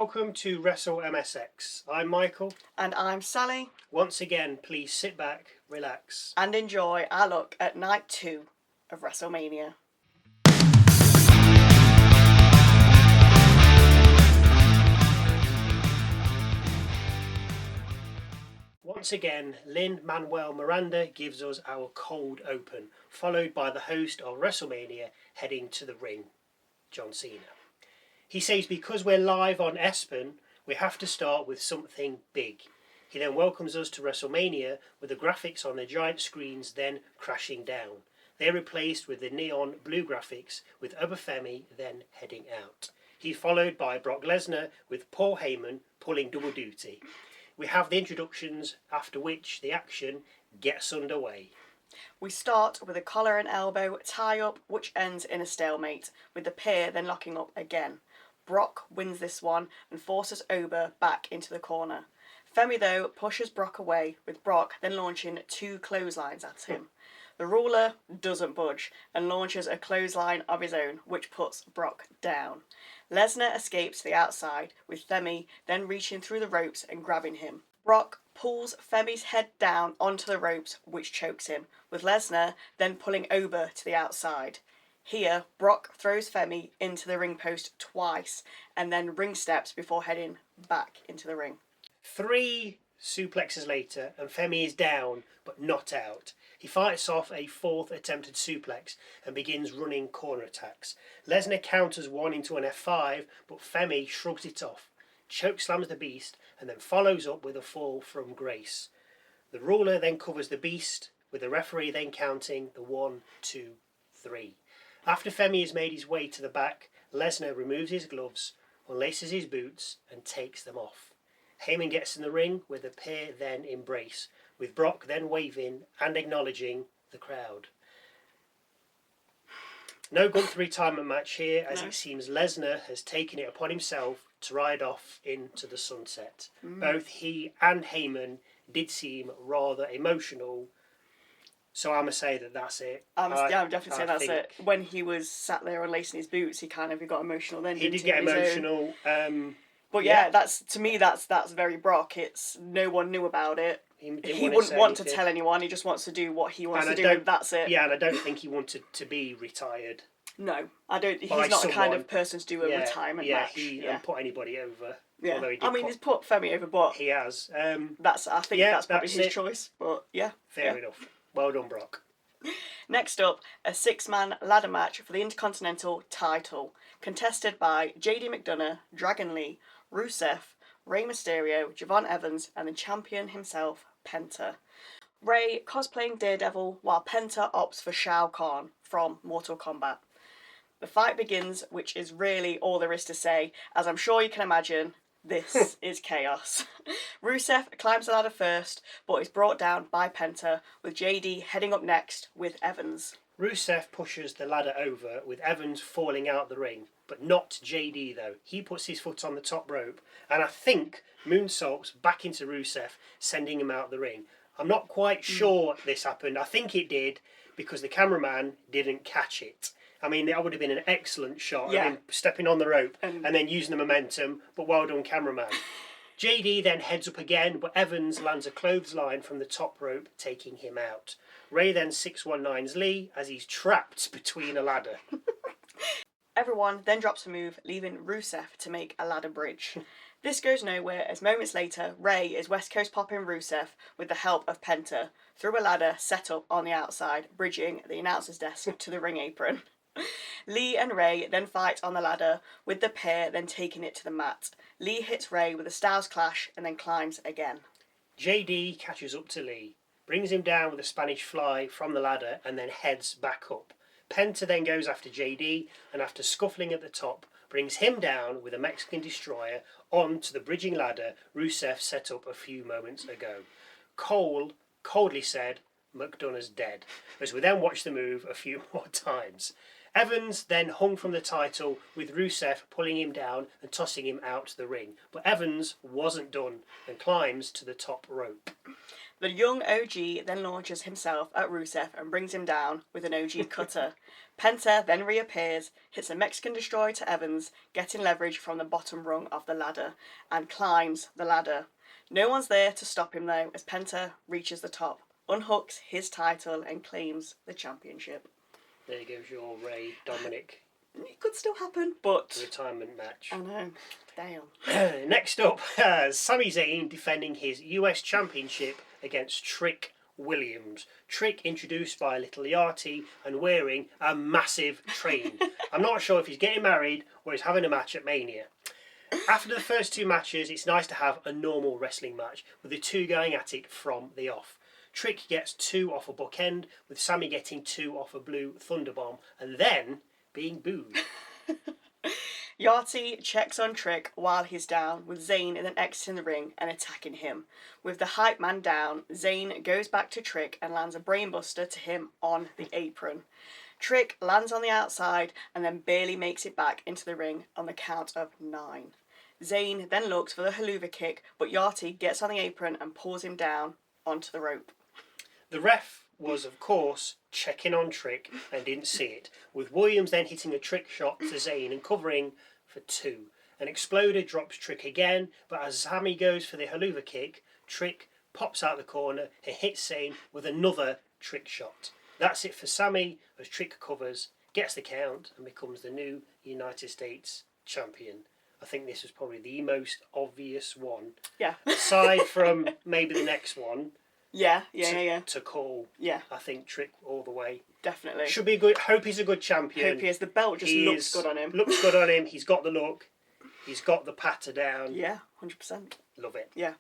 Welcome to Wrestle MSX. I'm Michael. And I'm Sally. Once again, please sit back, relax, and enjoy our look at Night 2 of WrestleMania. Once again, Lin-Manuel Miranda gives us our cold open, followed by the host of WrestleMania heading to the ring, John Cena. He says because we're live on ESPN, we have to start with something big. He then welcomes us to WrestleMania with the graphics on the giant screens then crashing down. They're replaced with the neon blue graphics with Femi then heading out. He's followed by Brock Lesnar with Paul Heyman pulling double duty. We have the introductions, after which the action gets underway. We start with a collar and elbow tie-up, which ends in a stalemate, with the pair then locking up again. Brock wins this one and forces Oba back into the corner. Femi, though, pushes Brock away, with Brock then launching 2 clotheslines at him. The ruler doesn't budge and launches a clothesline of his own, which puts Brock down. Lesnar escapes to the outside, with Femi then reaching through the ropes and grabbing him. Brock pulls Femi's head down onto the ropes, which chokes him, with Lesnar then pulling Oba to the outside. Here, Brock throws Femi into the ring post twice and then ring steps before heading back into the ring. 3 suplexes later and Femi is down but not out. He fights off a 4th attempted suplex and begins running corner attacks. Lesnar counters one into an F5 but Femi shrugs it off, chokeslams the Beast and then follows up with a fall from Grace. The ruler then covers the Beast with the referee then counting the 1, 2, 3. After Femi has made his way to the back, Lesnar removes his gloves, unlaces his boots and takes them off. Heyman gets in the ring where the pair then embrace, with Brock then waving and acknowledging the crowd. No Gunther retirement match here, as it seems Lesnar has taken it upon himself to ride off into the sunset. Both he and Heyman did seem rather emotional, so I'm going to say that that's it. I'm definitely saying that's it. When he was sat there unlacing his boots, he got emotional then, He did get emotional. But yeah, that's very Brock. It's no one knew about it. He wouldn't want to tell anyone. He just wants to do what he wants to do, and that's it. Yeah, and I don't think he wanted to be retired. No, I don't. He's not the kind of person to do a retirement match. He put anybody over. Yeah, he's put Femi over, but he has. I think that's probably his choice. But yeah, fair enough. Well done, Brock. Next up, a 6-man ladder match for the Intercontinental title, contested by Jade McDonagh, Dragon Lee, Rusev, Rey Mysterio, Javon Evans, and the champion himself, Penta. Rey cosplaying Daredevil, while Penta opts for Shao Kahn from Mortal Kombat. The fight begins, which is really all there is to say, as I'm sure you can imagine, this is chaos. Rusev climbs the ladder first, but is brought down by Penta, with JD heading up next with Evans. Rusev pushes the ladder over, with Evans falling out the ring, but not JD though. He puts his foot on the top rope, and I think moonsaults back into Rusev, sending him out the ring. I'm not quite sure this happened. I think it did, because the cameraman didn't catch it. I mean, that would have been an excellent shot. Yeah. I mean, stepping on the rope and then using the momentum, but well done, cameraman. JD then heads up again, but Evans lands a clothesline from the top rope, taking him out. Rey then 619s Lee as he's trapped between a ladder. Everyone then drops a move, leaving Rusev to make a ladder bridge. This goes nowhere, as moments later, Rey is West Coast popping Rusev with the help of Penta through a ladder set up on the outside, bridging the announcer's desk to the ring apron. Lee and Rey then fight on the ladder, with the pair then taking it to the mat. Lee hits Rey with a Styles Clash and then climbs again. JD catches up to Lee, brings him down with a Spanish Fly from the ladder and then heads back up. Penta then goes after JD and after scuffling at the top, brings him down with a Mexican Destroyer onto the bridging ladder Rusev set up a few moments ago. Cole coldly said, "McDonagh's dead," as we then watch the move a few more times. Evans then hung from the title, with Rusev pulling him down and tossing him out to the ring. But Evans wasn't done and climbs to the top rope. The young OG then launches himself at Rusev and brings him down with an OG cutter. Penta then reappears, hits a Mexican destroyer to Evans, getting leverage from the bottom rung of the ladder, and climbs the ladder. No one's there to stop him though, as Penta reaches the top, unhooks his title and claims the championship. There goes your Ray Dominik It could still happen, but... retirement match. I know. Damn. Next up, Sami Zayn defending his US Championship against Trick Williams. Trick introduced by Little Yachty and wearing a massive train. I'm not sure if he's getting married or he's having a match at Mania. After the first two matches, it's nice to have a normal wrestling match with the two going at it from the off. Trick gets 2 off a bookend, with Sami getting 2 off a blue thunderbomb and then being booed. Yachty checks on Trick while he's down, with Zayn then exiting the ring and attacking him. With the hype man down, Zayn goes back to Trick and lands a brainbuster to him on the apron. Trick lands on the outside and then barely makes it back into the ring on the count of 9. Zayn then looks for the haluva kick, but Yachty gets on the apron and pulls him down onto the rope. The ref was, of course, checking on Trick and didn't see it, with Williams then hitting a trick shot to Zayn and covering for 2. An exploder drops Trick again, but as Sami goes for the haluva kick, Trick pops out the corner and hits Zayn with another trick shot. That's it for Sami, as Trick covers, gets the count and becomes the new United States champion. I think this was probably the most obvious one. Yeah. Aside from maybe the next one. Yeah. To call. Yeah. I think Trick all the way. Definitely. Should be good. Hope he's a good champion. Hope he is. The belt just looks good on him. Looks good on him. He's got the look. He's got the patter down. Yeah, 100%. Love it. Yeah.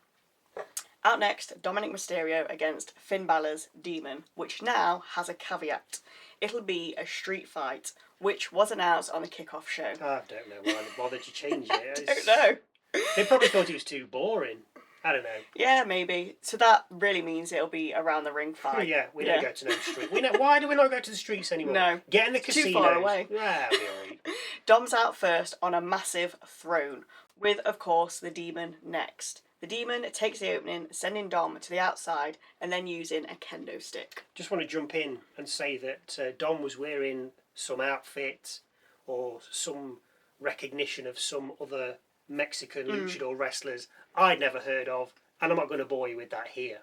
Out next, Dominik Mysterio against Finn Balor's Demon, which now has a caveat. It'll be a street fight, which was announced on the kickoff show. I don't know why they bothered to change it. I don't know. They probably thought it was too boring. I don't know. Yeah, maybe. So that really means it'll be around the ring fight. Yeah, we don't go to no street. Why do we not go to the streets anymore? No. Get in the casinos. Too far away. Yeah, it'll be alright. Dom's out first on a massive throne, with, of course, the Demon next. The Demon takes the opening, sending Dom to the outside, and then using a kendo stick. Just want to jump in and say that Dom was wearing some outfit or some recognition of some other Mexican luchador wrestlers I'd never heard of, and I'm not going to bore you with that here.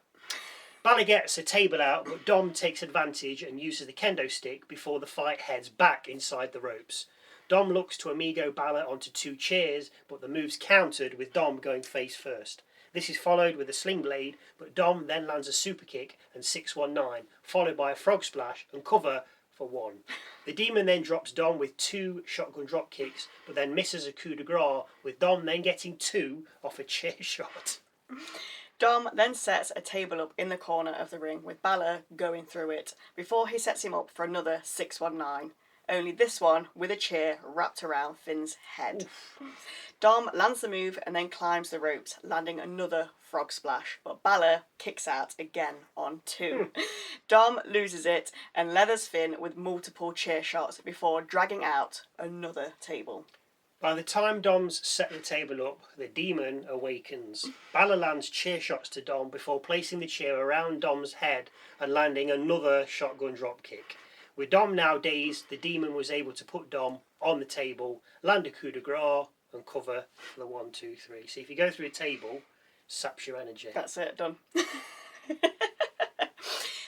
Balor gets a table out, but Dom takes advantage and uses the kendo stick before the fight heads back inside the ropes. Dom looks to Amigo Balor onto 2 chairs, but the move's countered with Dom going face first. This is followed with a sling blade, but Dom then lands a super kick and 619, followed by a frog splash and cover for 1. The Demon then drops Dom with 2 shotgun drop kicks, but then misses a coup de grace, with Dom then getting 2 off a chair shot. Dom then sets a table up in the corner of the ring, with Balor going through it, before he sets him up for another 619. Only this one with a chair wrapped around Finn's head. Dom lands the move and then climbs the ropes, landing another frog splash, but Balor kicks out again on 2. Dom loses it and leathers Finn with multiple chair shots before dragging out another table. By the time Dom's set the table up, the Demon awakens. Balor lands chair shots to Dom before placing the chair around Dom's head and landing another shotgun drop kick. With Dom now dazed, the Demon was able to put Dom on the table, land a coup de grace, and cover for the 1, 2, 3. See, if you go through a table, saps your energy. That's it, done.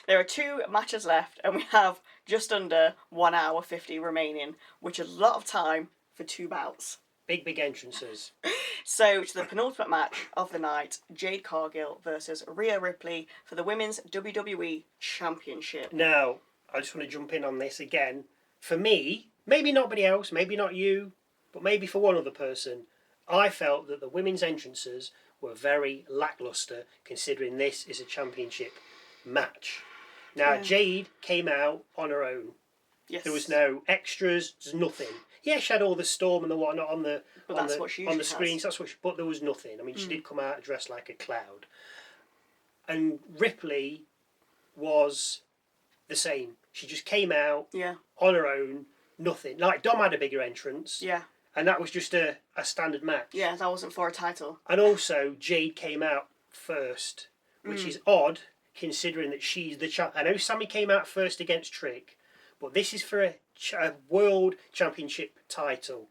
There are 2 matches left, and we have just under 1 hour 50 remaining, which is a lot of time for 2 bouts. Big entrances. So, to the penultimate match of the night, Jade Cargill versus Rhea Ripley for the Women's WWE Championship. Now, I just want to jump in on this again. For me, maybe nobody else, maybe not you, but maybe for one other person, I felt that the women's entrances were very lacklustre, considering this is a championship match. Now, Jade came out on her own. Yes. There was no extras, there's nothing. Yeah, she had all the storm and the whatnot on the screens. That's what but there was nothing. I mean, she did come out dressed like a cloud. And Ripley was the same. She just came out on her own, nothing. Like, Dom had a bigger entrance. Yeah. And that was just a standard match. Yeah, that wasn't for a title. And also, Jade came out first, which is odd, considering that she's the champ. I know Sami came out first against Trick, but this is for a world championship title.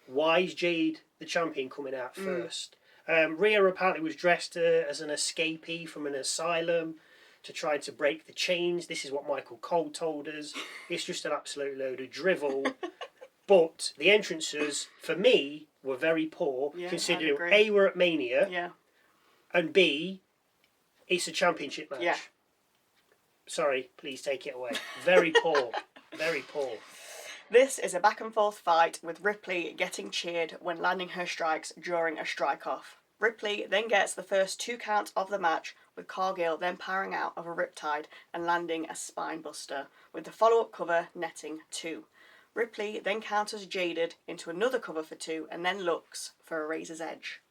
Why is Jade the champion coming out first? Rhea apparently was dressed as an escapee from an asylum to try to break the chains. This is what Michael Cole told us. It's just an absolute load of drivel. But the entrances, for me, were very poor, considering A, we're at Mania, and B, it's a championship match. Yeah. Sorry, please take it away. Very poor. Very poor. This is a back and forth fight with Ripley getting cheered when landing her strikes during a strike off. Ripley then gets the first 2 counts of the match, with Cargill then powering out of a riptide and landing a spine buster, with the follow-up cover netting 2. Ripley then counters Jaded into another cover for 2 and then looks for a razor's edge.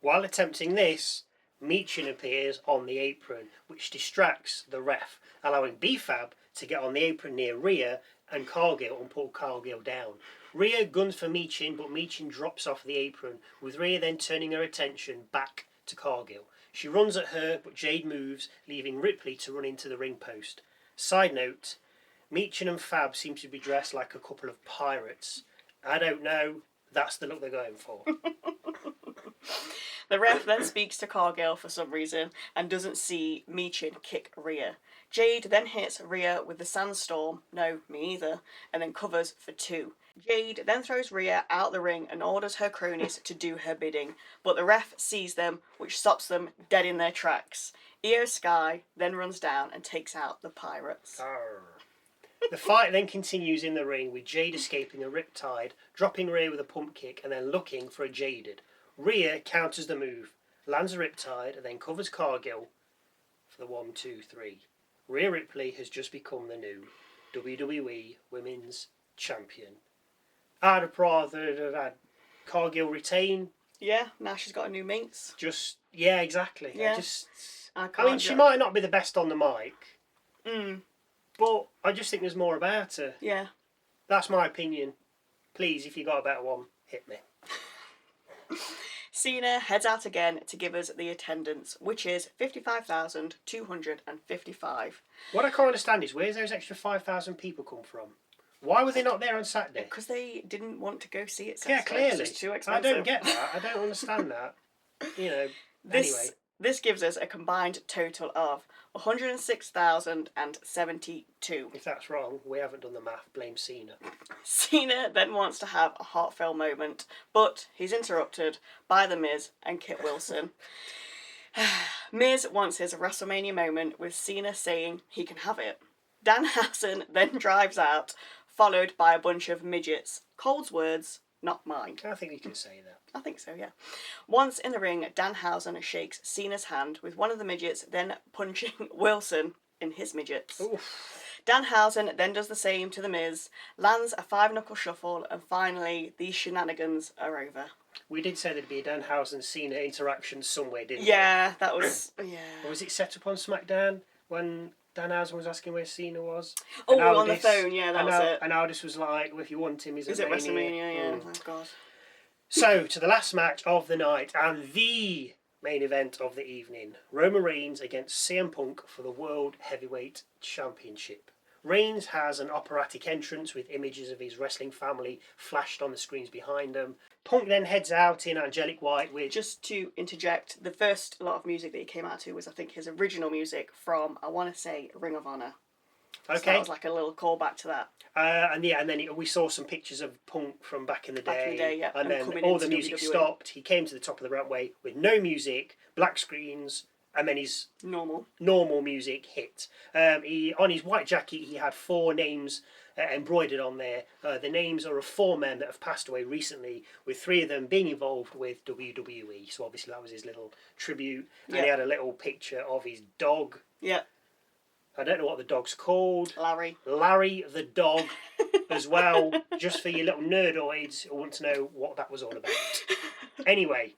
While attempting this, Meechin appears on the apron, which distracts the ref, allowing B-Fab to get on the apron near Rhea and Cargill and pull Cargill down. Rhea guns for Meechin, but Meechin drops off the apron, with Rhea then turning her attention back to Cargill. She runs at her, but Jade moves, leaving Ripley to run into the ring post. Side note, Meechin and Fab seem to be dressed like a couple of pirates. I don't know, that's the look they're going for. The ref then speaks to Cargill for some reason and doesn't see Meechin kick Rhea. Jade then hits Rhea with the sandstorm, no, me either, and then covers for 2. Jade then throws Rhea out the ring and orders her cronies to do her bidding, but the ref sees them, which stops them dead in their tracks. Io Sky then runs down and takes out the pirates. Arr. The fight then continues in the ring, with Jade escaping a riptide, dropping Rhea with a pump kick and then looking for a Jaded. Rhea counters the move, lands a riptide and then covers Cargill for the 1, 2, 3. Rhea Ripley has just become the new WWE Women's Champion. I'd have rather have had Cargill retain. Yeah, now she's got a new mates. Yeah, exactly. Yeah. I mean, she might not be the best on the mic, but I just think there's more about her. Yeah. That's my opinion. Please, if you got a better one, hit me. Cena heads out again to give us the attendance, which is 55,255. What I can't understand is, where's those extra 5,000 people come from? Why were they not there on Saturday? Because they didn't want to go see it Saturday. Yeah, clearly. It's just too I expensive. don't get that. I don't understand that. Anyway. This gives us a combined total of 106,072. If that's wrong, we haven't done the math. Blame Cena. Cena then wants to have a heartfelt moment, but he's interrupted by The Miz and Kit Wilson. Miz wants his WrestleMania moment, with Cena saying he can have it. Danhausen then drives out, followed by a bunch of midgets. Cole's words, not mine. I think you can say that. I think so, yeah. Once in the ring, Danhausen shakes Cena's hand, with one of the midgets then punching Wilson in his midgets. Oof. Danhausen then does the same to The Miz, lands a 5-knuckle shuffle, and finally, these shenanigans are over. We did say there'd be a Danhausen-Cena interaction somewhere, didn't we? Yeah, that was... yeah. Or was it set up on SmackDown when Danhausen was asking where Cena was? Oh, on the phone, yeah, that was it. And Aldis was like, well, if you want him, Is it WrestleMania? Yeah, oh God. So, to the last match of the night and the main event of the evening. Roman Reigns against CM Punk for the World Heavyweight Championship. Reigns has an operatic entrance with images of his wrestling family flashed on the screens behind him. Punk then heads out in angelic white with... Just to interject, the first lot of music that he came out to was, I think, his original music from, I want to say, Ring of Honor. Okay. So that was like a little callback to that. And then we saw some pictures of Punk from back in the day. Back in the day, yeah. And then all the music stopped. He came to the top of the rampway with no music, black screens, and then his normal music hit. On his white jacket, he had 4 names embroidered on there. The names are of 4 men that have passed away recently, with 3 of them being involved with WWE. So obviously that was his little tribute. And he had a little picture of his dog. Yeah. I don't know what the dog's called. Larry the dog as well, just for your little nerdoids who want to know what that was all about. Anyway.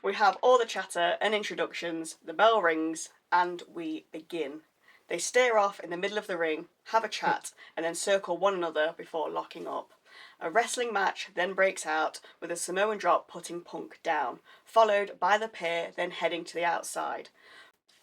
We have all the chatter and introductions, the bell rings, and we begin. They stare off in the middle of the ring, have a chat, and then circle one another before locking up. A wrestling match then breaks out, with a Samoan drop putting Punk down, followed by the pair then heading to the outside.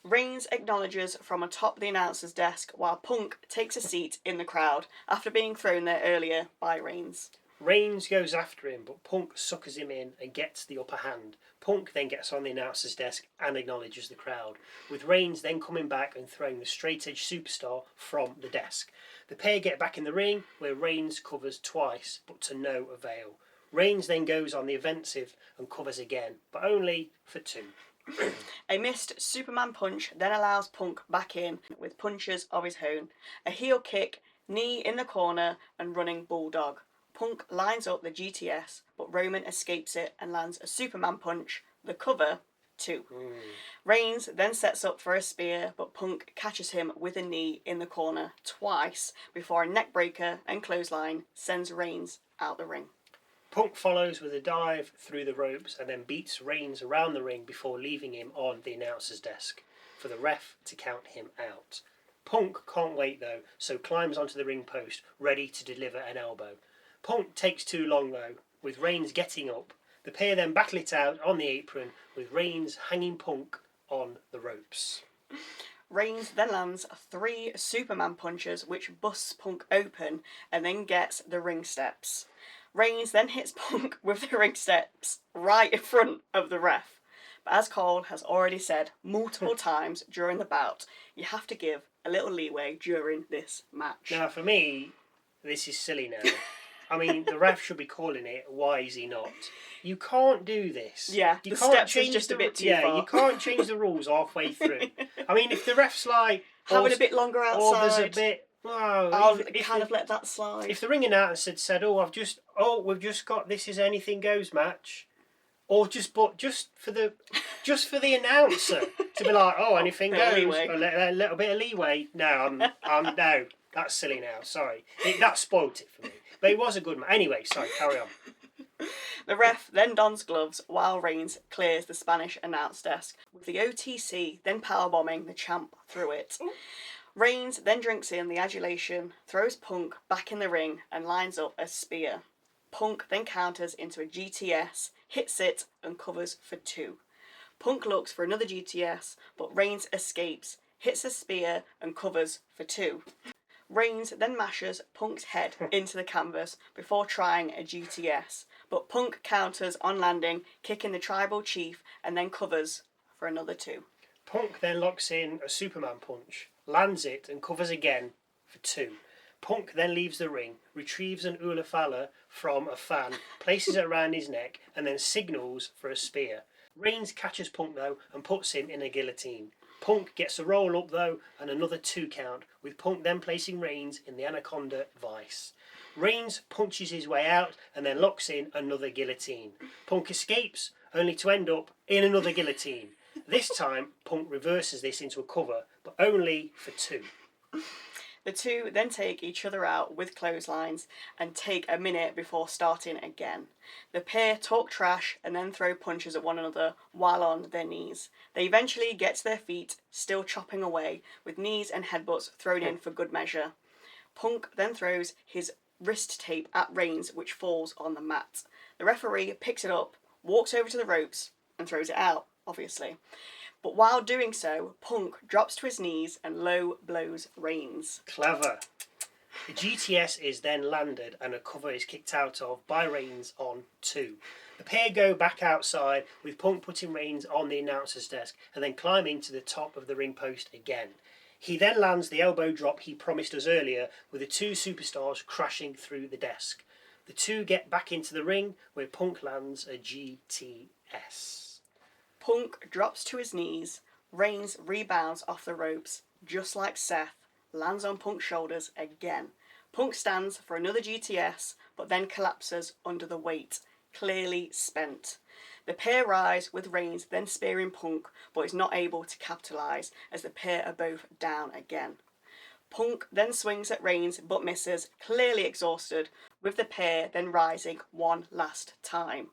Reigns acknowledges from atop the announcer's desk while Punk takes a seat in the crowd after being thrown there earlier by Reigns. Reigns goes after him, but Punk suckers him in and gets the upper hand. Punk then gets on the announcer's desk and acknowledges the crowd, with Reigns then coming back and throwing the straight-edge superstar from the desk. The pair get back in the ring, where Reigns covers twice, but to no avail. Reigns then goes on the offensive and covers again, but only for 2. A missed Superman punch then allows Punk back in with punches of his own. A heel kick, knee in the corner, and running bulldog. Punk lines up the GTS, but Roman escapes it and lands a Superman punch, the cover, 2. Reigns then sets up for a spear, but Punk catches him with a knee in the corner twice before a neckbreaker and clothesline sends Reigns out the ring. Punk follows with a dive through the ropes and then beats Reigns around the ring before leaving him on the announcer's desk for the ref to count him out. Punk can't wait though, so climbs onto the ring post, ready to deliver an elbow. Punk takes too long though, with Reigns getting up. The pair then battle it out on the apron, with Reigns hanging Punk on the ropes. Reigns then lands 3 Superman punches which busts Punk open and then gets the ring steps. Reigns then hits Punk with the ring steps right in front of the ref. But as Cole has already said multiple times during the bout, you have to give a little leeway during this match. Now for me, this is silly now. I mean, the ref should be calling it, why is he not? You can't do this. Yeah, you the can't steps change is just a bit too yeah, far. you can't change the rules halfway through. I mean, if the ref's like... Having a bit longer outside. Or there's a bit... Well, I'll kind of let that slide. If the ring announcer said, we've just got this is anything goes match, or just for the announcer to be like, anything goes, a little bit of leeway. No, no, that's silly now. Sorry, that spoilt it for me. But it was a good match. Anyway, sorry, carry on. The ref then dons gloves while Reigns clears the Spanish announce desk, with the OTC then powerbombing the champ through it. Reigns then drinks in the adulation, throws Punk back in the ring and lines up a spear. Punk then counters into a GTS, hits it and covers for 2. Punk looks for another GTS, but Reigns escapes, hits a spear and covers for 2. Reigns then mashes Punk's head into the canvas before trying a GTS, but Punk counters on landing, kicking the tribal chief and then covers for another 2. Punk then locks in a Superman punch, lands it and covers again for 2. Punk then leaves the ring, retrieves an Ula Fala from a fan, places it around his neck and then signals for a spear. Reigns catches Punk though and puts him in a guillotine. Punk gets a roll up though and another 2 count, with Punk then placing Reigns in the Anaconda Vice. Reigns punches his way out and then locks in another guillotine. Punk escapes, only to end up in another guillotine. This time, Punk reverses this into a cover, but only for 2. The 2 then take each other out with clotheslines and take a minute before starting again. The pair talk trash and then throw punches at one another while on their knees. They eventually get to their feet, still chopping away, with knees and headbutts thrown in for good measure. Punk then throws his wrist tape at Reigns, which falls on the mat. The referee picks it up, walks over to the ropes and throws it out, obviously. But while doing so, Punk drops to his knees and low blows Reigns. Clever. The GTS is then landed and a cover is kicked out of by Reigns on 2. The pair go back outside, with Punk putting Reigns on the announcer's desk and then climbing to the top of the ring post again. He then lands the elbow drop he promised us earlier, with the 2 superstars crashing through the desk. The 2 get back into the ring, where Punk lands a GTS. Punk drops to his knees, Reigns rebounds off the ropes, just like Seth, lands on Punk's shoulders again. Punk stands for another GTS, but then collapses under the weight, clearly spent. The pair rise, with Reigns then spearing Punk, but is not able to capitalise, as the pair are both down again. Punk then swings at Reigns, but misses, clearly exhausted, with the pair then rising one last time.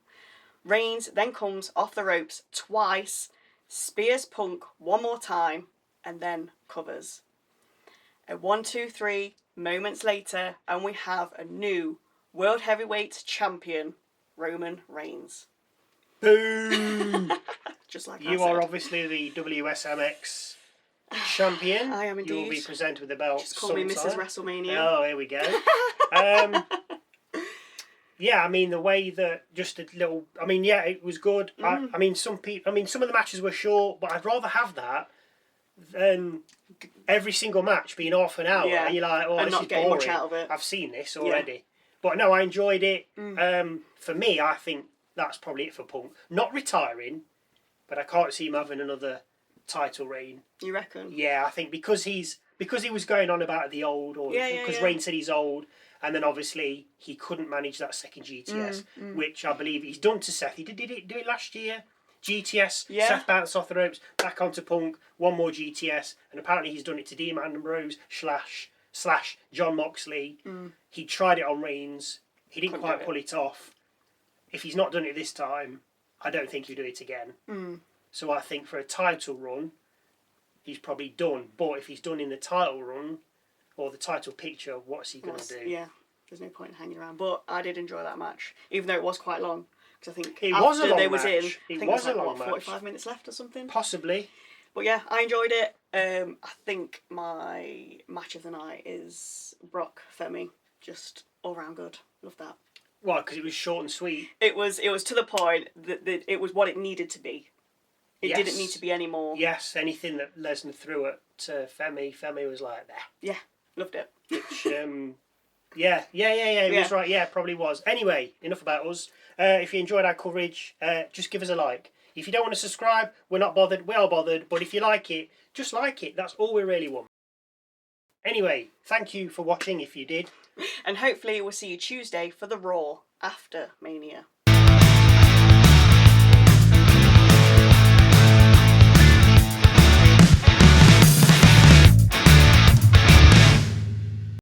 Reigns then comes off the ropes twice, spears Punk one more time, and then covers. A 1-2-3 moments later, and we have a new World Heavyweight Champion, Roman Reigns. Boom! Just like you are obviously the WSMX champion. I am You will be indeed. presented with the belt. Just call me Mrs. sometime. WrestleMania. Oh, here we go. Yeah, I mean the way that just a little. I mean, yeah, it was good. I mean, some people. I mean, some of the matches were short, but I'd rather have that than every single match being half an hour. Yeah. And you're like, oh, And this not is getting boring. much out of it. I've seen this already. But no, I enjoyed it. For me, I think that's probably it for Punk. Not retiring, but I can't see him having another title reign. You reckon? Yeah, I think because he was going on about the old, or because Reign said he's old, and then obviously he couldn't manage that second GTS, which I believe he's done to Seth. He did it last year. GTS, Seth bounced off the ropes, back onto Punk, one more GTS, and apparently he's done it to Dean Ambrose slash John Moxley. He tried it on Reigns. He didn't quite pull it off. If he's not done it this time, I don't think he'll do it again. So I think for a title run, he's probably done. But if he's done in the title run or the title picture, what's he going to do? Yeah, there's no point in hanging around. But I did enjoy that match, even though it was quite long. Because I think it after was a long they was match. in, It I think was it was a like, long match. 45 minutes left or something. Possibly. But yeah, I enjoyed it. I think my match of the night is Brock Femi. Just all round good. Love that. Why? Because it was short and sweet. It was to the point that it was what it needed to be. It didn't need to be any more. Yes, anything that Lesnar threw at Femi was like that. Yeah, loved it. Which, yeah, it was right. Yeah, probably was. Anyway, enough about us. If you enjoyed our coverage, just give us a like. If you don't want to subscribe, we're not bothered. We are bothered. But if you like it, just like it. That's all we really want. Anyway, thank you for watching if you did. And hopefully we'll see you Tuesday for the Raw after Mania.